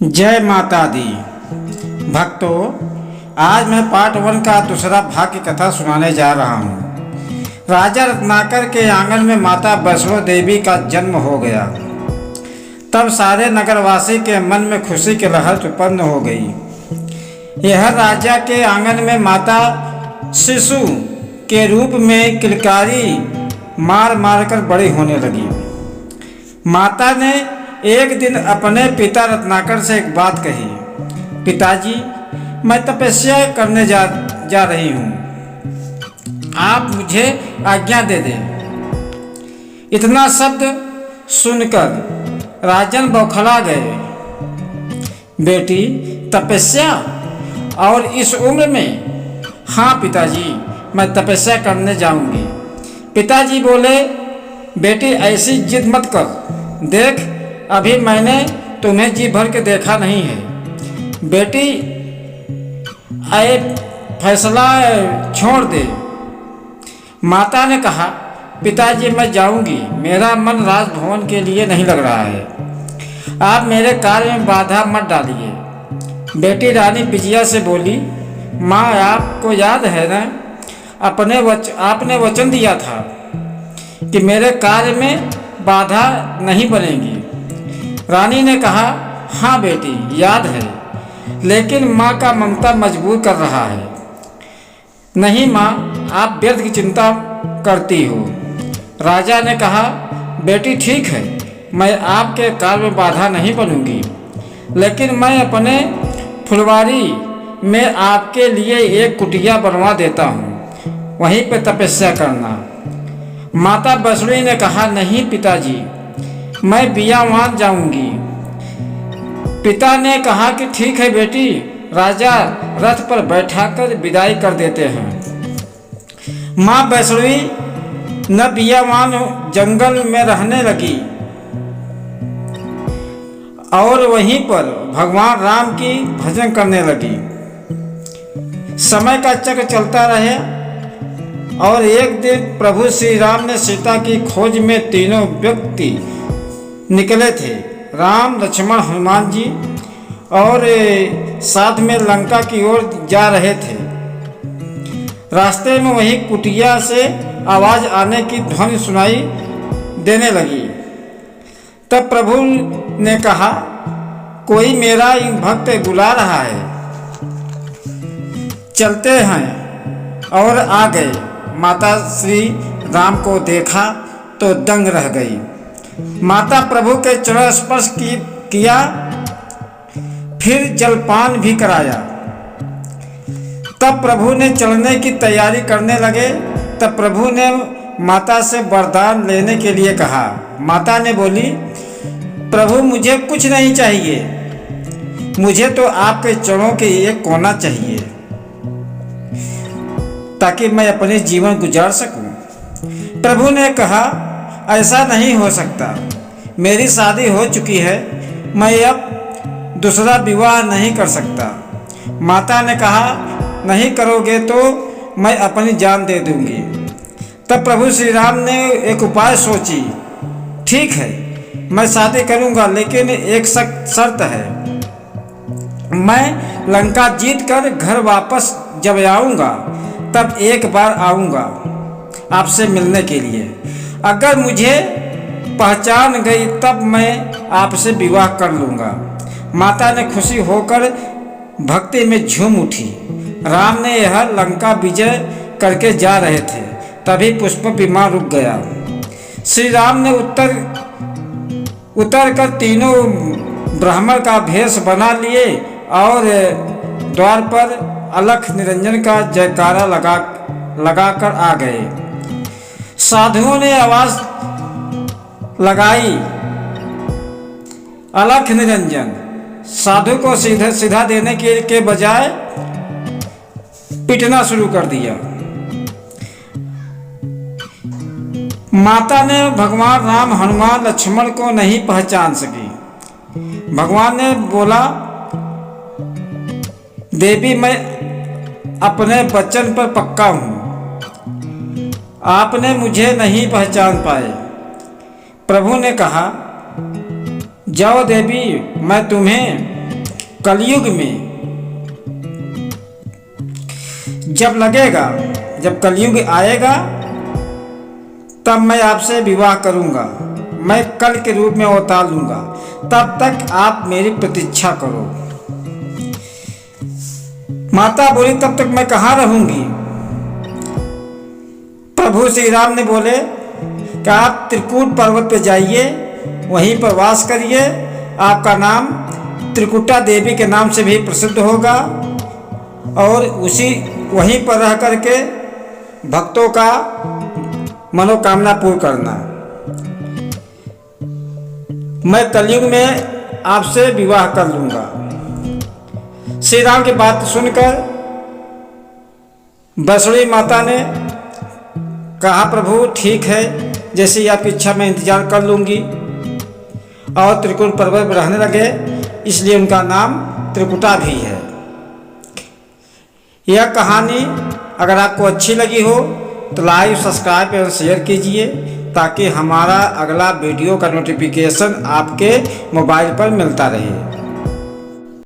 जय माता दी। भक्तों, आज मैं पार्ट 1 का दूसरा भाग की कथा सुनाने जा रहा हूँ। राजा रत्नाकर के आंगन में माता वैष्णो देवी का जन्म हो गया। तब सारे नगरवासी के मन में खुशी की लहर उत्पन्न हो गई। यह राजा के आंगन में माता शिशु के रूप में किलकारी मार मार कर बड़ी होने लगी। माता ने एक दिन अपने पिता रत्नाकर से एक बात कही, पिताजी, मैं तपस्या करने जा रही हूँ, आप मुझे आज्ञा दे दें। इतना शब्द सुनकर राजन बौखला गए। बेटी, तपस्या और इस उम्र में? हाँ पिताजी, मैं तपस्या करने जाऊंगी। पिताजी बोले, बेटी ऐसी जिद मत कर, देख अभी मैंने तुम्हें जी भर के देखा नहीं है। बेटी, फैसला छोड़ दे। माता ने कहा, पिताजी मैं जाऊंगी, मेरा मन राजभवन के लिए नहीं लग रहा है। आप मेरे कार्य में बाधा मत डालिए। बेटी रानी विजया से बोली, माँ आपको याद है ना, आपने वचन दिया था कि मेरे कार्य में बाधा नहीं बनेगी। रानी ने कहा, हाँ बेटी याद है, लेकिन माँ का ममता मजबूर कर रहा है। नहीं माँ, आप व्यर्थ की चिंता करती हो। राजा ने कहा, बेटी ठीक है, मैं आपके कार्य में बाधा नहीं बनूंगी, लेकिन मैं अपने फुलवारी में आपके लिए एक कुटिया बनवा देता हूँ, वहीं पर तपस्या करना। माता वैष्णो ने कहा, नहीं पिताजी, मैं बियावान जाऊंगी। पिता ने कहा कि ठीक है बेटी। राजा रथ पर बैठाकर विदाई कर देते हैं। माँ वैष्णवी न बियावान जंगल में रहने लगी और वहीं पर भगवान राम की भजन करने लगी। समय का चक्र चलता रहे और एक दिन प्रभु श्री राम ने सीता की खोज में तीनों व्यक्ति निकले थे, राम, लक्ष्मण, हनुमान जी, और साथ में लंका की ओर जा रहे थे। रास्ते में वही कुटिया से आवाज आने की ध्वनि सुनाई देने लगी। तब प्रभु ने कहा, कोई मेरा भक्त बुला रहा है, चलते हैं। और आ गए। माता श्री राम को देखा तो दंग रह गई। माता प्रभु के चरण स्पर्श किया, फिर जलपान भी कराया। तब प्रभु ने चलने की तैयारी करने लगे। तब प्रभु ने माता से वरदान लेने के लिए कहा। माता ने बोली, प्रभु मुझे कुछ नहीं चाहिए, मुझे तो आपके चरणों के एक कोना चाहिए ताकि मैं अपने जीवन गुजार सकूं। प्रभु ने कहा, ऐसा नहीं हो सकता, मेरी शादी हो चुकी है, मैं अब दूसरा विवाह नहीं कर सकता। माता ने कहा, नहीं करोगे तो मैं अपनी जान दे दूंगी। तब प्रभु श्री राम ने एक उपाय सोची। ठीक है, मैं शादी करूंगा, लेकिन एक शर्त है, मैं लंका जीत कर घर वापस जब आऊंगा तब एक बार आऊंगा आपसे मिलने के लिए। अगर मुझे पहचान गई तब मैं आपसे विवाह कर लूँगा। माता ने खुशी होकर भक्ति में झूम उठी। राम ने यह लंका विजय करके जा रहे थे, तभी पुष्प विमान रुक गया। श्री राम ने उतर कर तीनों ब्राह्मण का भेष बना लिए और द्वार पर अलख निरंजन का जयकारा लगाकर आ गए। साधुओं ने आवाज लगाई, अलख निरंजन। साधु को सीधा देने के बजाय पीटना शुरू कर दिया। माता ने भगवान राम, हनुमान, लक्ष्मण को नहीं पहचान सकी। भगवान ने बोला, देवी मैं अपने वचन पर पक्का हूं, आपने मुझे नहीं पहचान पाए। प्रभु ने कहा, जाओ देवी, मैं तुम्हें कलयुग में जब लगेगा, जब कलयुग आएगा तब मैं आपसे विवाह करूंगा, मैं कल के रूप में अवतार लूंगा, तब तक आप मेरी प्रतीक्षा करो। माता बोली तब तक मैं कहाँ रहूंगी। प्रभु श्री राम ने बोले कि आप त्रिकूट पर्वत पर जाइए, वहीं पर वास करिए, आपका नाम त्रिकुटा देवी के नाम से भी प्रसिद्ध होगा और उसी वहीं पर रह करके भक्तों का मनोकामना पूर्ण करना। मैं कलयुग में आपसे विवाह कर लूंगा। श्री राम की बात सुनकर वैष्णवी माता ने कहा, प्रभु ठीक है, जैसे आपकी इच्छा मैं इंतजार कर लूंगी, और त्रिकुट पर्वत पर रहने लगे, इसलिए उनका नाम त्रिकुटा भी है। यह कहानी अगर आपको अच्छी लगी हो तो लाइक, सब्सक्राइब एवं शेयर कीजिए, ताकि हमारा अगला वीडियो का नोटिफिकेशन आपके मोबाइल पर मिलता रहे।